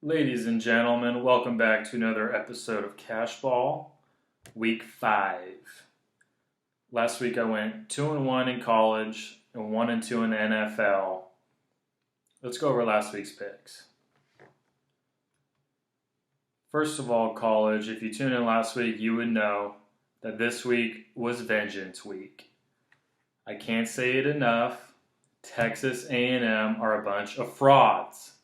Ladies and gentlemen, welcome back to another episode of Cashball, Week 5. Last week I went 2-1 in college and 1-2 in the NFL. Let's go over last week's picks. First of all, college, if you tuned in last week, you would know that this week was Vengeance Week. I can't say it enough. Texas A&M are a bunch of frauds.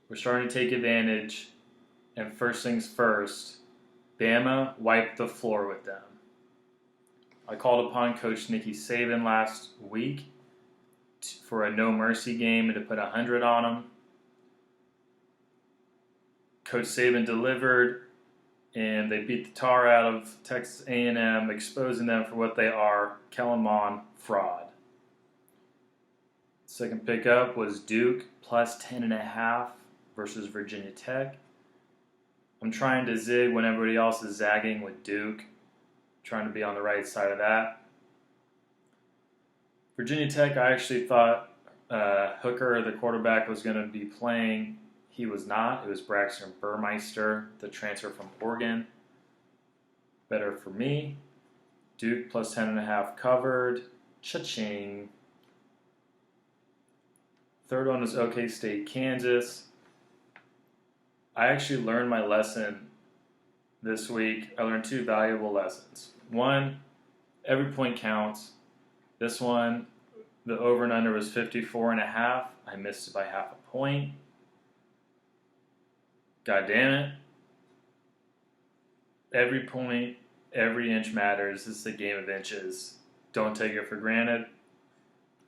We're starting to take advantage, and first things first, Bama wiped the floor with them. I called upon Coach Nicky Saban last week for a no-mercy game and to put 100 on him. Coach Saban delivered, and they beat the tar out of Texas A&M, exposing them for what they are, Kellen Mond, fraud. Second pickup was Duke, plus 10.5. versus Virginia Tech. I'm trying to zig when everybody else is zagging with Duke. Trying to be on the right side of that. Virginia Tech, I actually thought Hooker, the quarterback, was going to be playing. He was not. It was Braxton Burmeister, the transfer from Oregon. Better for me. Duke plus 10.5 covered. Cha-ching. Third one was OK State, Kansas. I actually learned my lesson this week. I learned two valuable lessons. One, every point counts. This one, the over and under was 54.5. I missed it by half a point. God damn it. Every point, every inch matters. This is a game of inches. Don't take it for granted.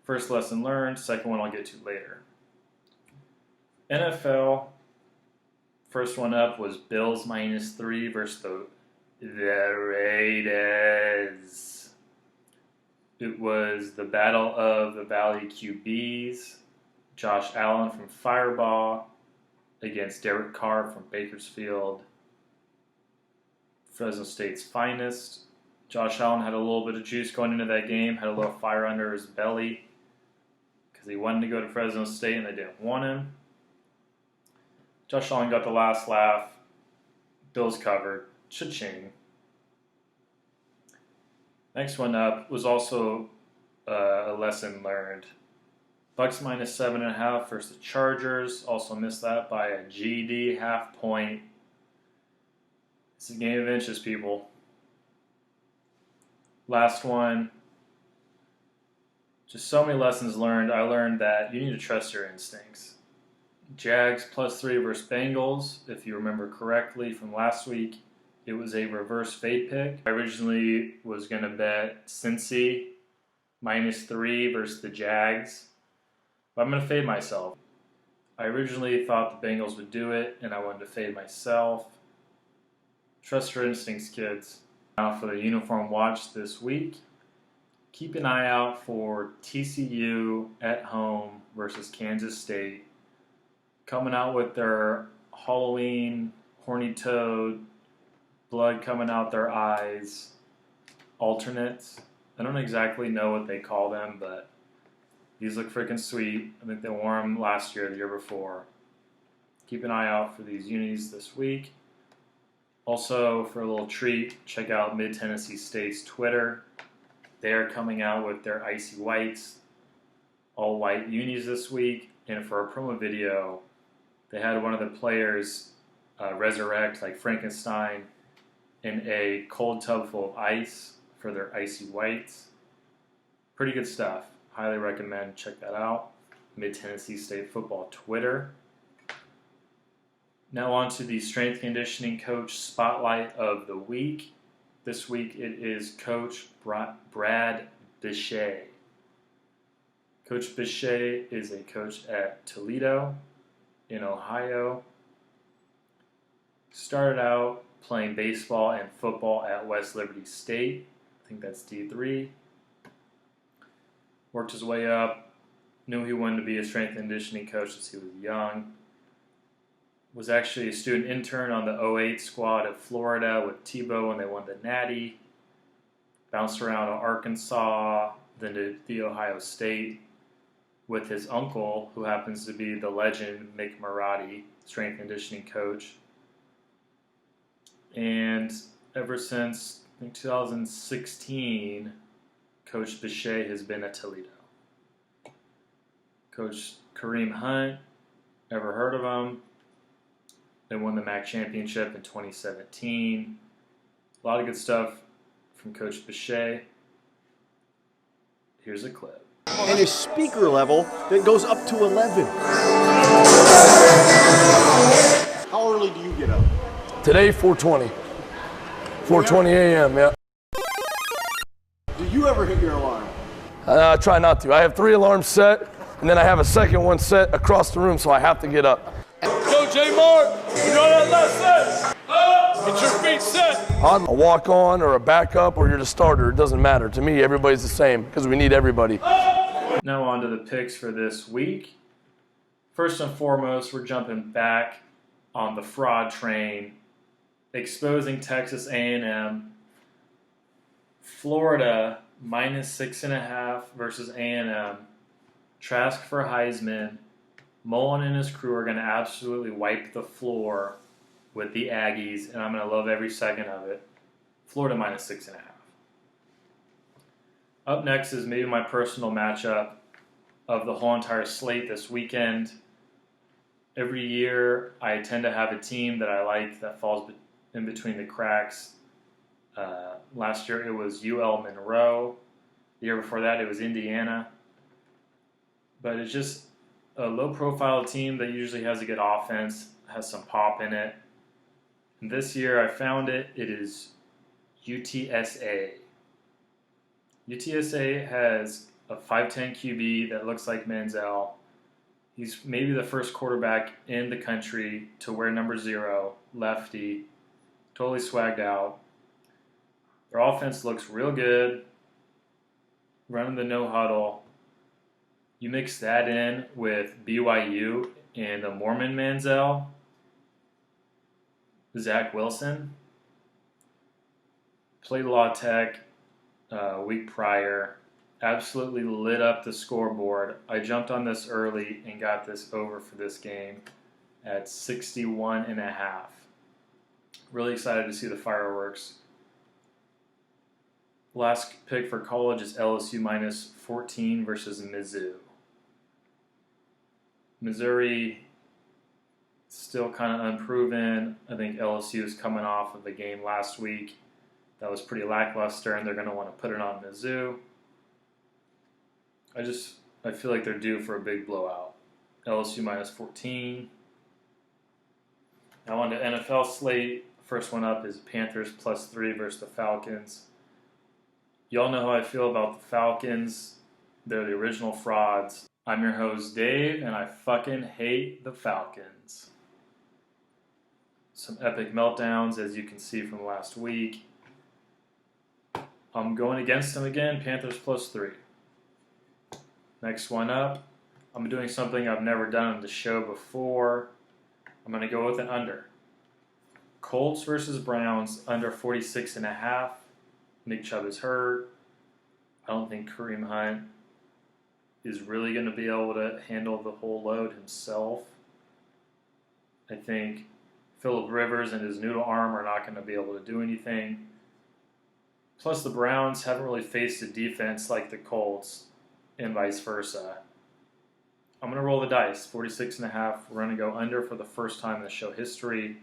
First lesson learned. Second one I'll get to later. NFL. First one up was Bills -3 versus the Raiders. It was the battle of the Valley QBs. Josh Allen from Fireball against Derek Carr from Bakersfield. Fresno State's finest. Josh Allen had a little bit of juice going into that game, had a little fire under his belly because he wanted to go to Fresno State and they didn't want him. Josh Allen got the last laugh. Bills covered. Cha-ching. Next one up was also a lesson learned. Bucks -7.5 versus the Chargers. Also missed that by a GD half point. It's a game of inches, people. Last one. Just so many lessons learned. I learned that you need to trust your instincts. Jags +3 versus Bengals. If you remember correctly from last week, it was a reverse fade pick. I originally was going to bet Cincy -3 versus the Jags, but I'm going to fade myself. I originally thought the Bengals would do it, and I wanted to fade myself. Trust your instincts, kids. Now for the uniform watch this week, keep an eye out for TCU at home versus Kansas State. Coming out with their Halloween horny toad, blood coming out their eyes, alternates. I don't exactly know what they call them, but these look freaking sweet. I think they wore them last year, the year before. Keep an eye out for these unis this week. Also, for a little treat, check out Mid-Tennessee State's Twitter. They are coming out with their icy whites, all white unis this week. And for a promo video, they had one of the players resurrect, like Frankenstein, in a cold tub full of ice for their icy whites. Pretty good stuff. Highly recommend. Check that out. Mid-Tennessee State Football Twitter. Now on to the strength conditioning coach spotlight of the week. This week it is Coach Brad Bichey. Coach Bichey is a coach at Toledo in Ohio. Started out playing baseball and football at West Liberty State. I think that's D3. Worked his way up. Knew he wanted to be a strength and conditioning coach since he was young. Was actually a student intern on the 08 squad at Florida with Tebow when they won the Natty. Bounced around to Arkansas, then to the Ohio State. with his uncle, who happens to be the legend Mick Marotti, strength and conditioning coach. And ever since I think 2016, Coach Bichey has been at Toledo. Coach Kareem Hunt, ever heard of him? They won the MAC championship in 2017. A lot of good stuff from Coach Bichey. Here's a clip. And a speaker level that goes up to 11. How early do you get up? Today, 4:20. 4:20 a.m., yeah. Do you ever hit your alarm? I try not to. I have 3 alarms set, and then I have a second one set across the room, so I have to get up. Go, J. Mark. You're on that last set. Get your feet set. I'm a walk-on or a backup or you're the starter. It doesn't matter. To me, everybody's the same because we need everybody. Now on to the picks for this week. First and foremost, we're jumping back on the fraud train, exposing Texas A&M. Florida -6.5 versus A&M. Trask for Heisman. Mullen and his crew are going to absolutely wipe the floor with the Aggies, and I'm going to love every second of it. Florida -6.5. Up next is maybe my personal matchup of the whole entire slate this weekend. Every year, I tend to have a team that I like that falls in between the cracks. Last year, it was UL Monroe. The year before that, it was Indiana. But it's just a low-profile team that usually has a good offense, has some pop in it. And this year, I found it. It is UTSA. UTSA has a 5'10 QB that looks like Manziel. He's maybe the first quarterback in the country to wear number 0, lefty, totally swagged out. Their offense looks real good, running the no huddle. You mix that in with BYU and the Mormon Manziel, Zach Wilson. Played La Tech a week prior. Absolutely lit up the scoreboard. I jumped on this early and got this over for this game at 61.5. Really excited to see the fireworks. Last pick for college is LSU -14 versus Mizzou. Missouri still kind of unproven. I think LSU is coming off of the game last week that was pretty lackluster, and they're going to want to put it on Mizzou. I feel like they're due for a big blowout. LSU -14. Now on to NFL slate. First one up is Panthers +3 versus the Falcons. Y'all know how I feel about the Falcons. They're the original frauds. I'm your host, Dave, and I fucking hate the Falcons. Some epic meltdowns, as you can see from last week. I'm going against them again, Panthers +3. Next one up, I'm doing something I've never done on the show before. I'm going to go with an under. Colts versus Browns, under 46.5. Nick Chubb is hurt. I don't think Kareem Hunt is really going to be able to handle the whole load himself. I think Phillip Rivers and his noodle arm are not going to be able to do anything. Plus, the Browns haven't really faced a defense like the Colts, and vice versa. I'm going to roll the dice, 46.5. We're going to go under for the first time in the show history.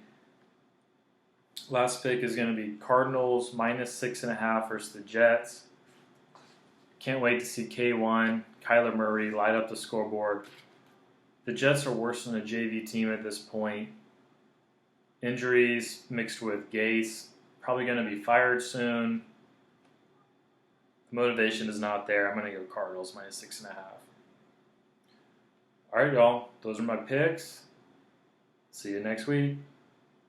Last pick is going to be Cardinals -6.5 versus the Jets. Can't wait to see K1, Kyler Murray, light up the scoreboard. The Jets are worse than a JV team at this point. Injuries mixed with Gase, probably going to be fired soon. The motivation is not there. I'm going to go Cardinals -6.5. All right, y'all. Those are my picks. See you next week.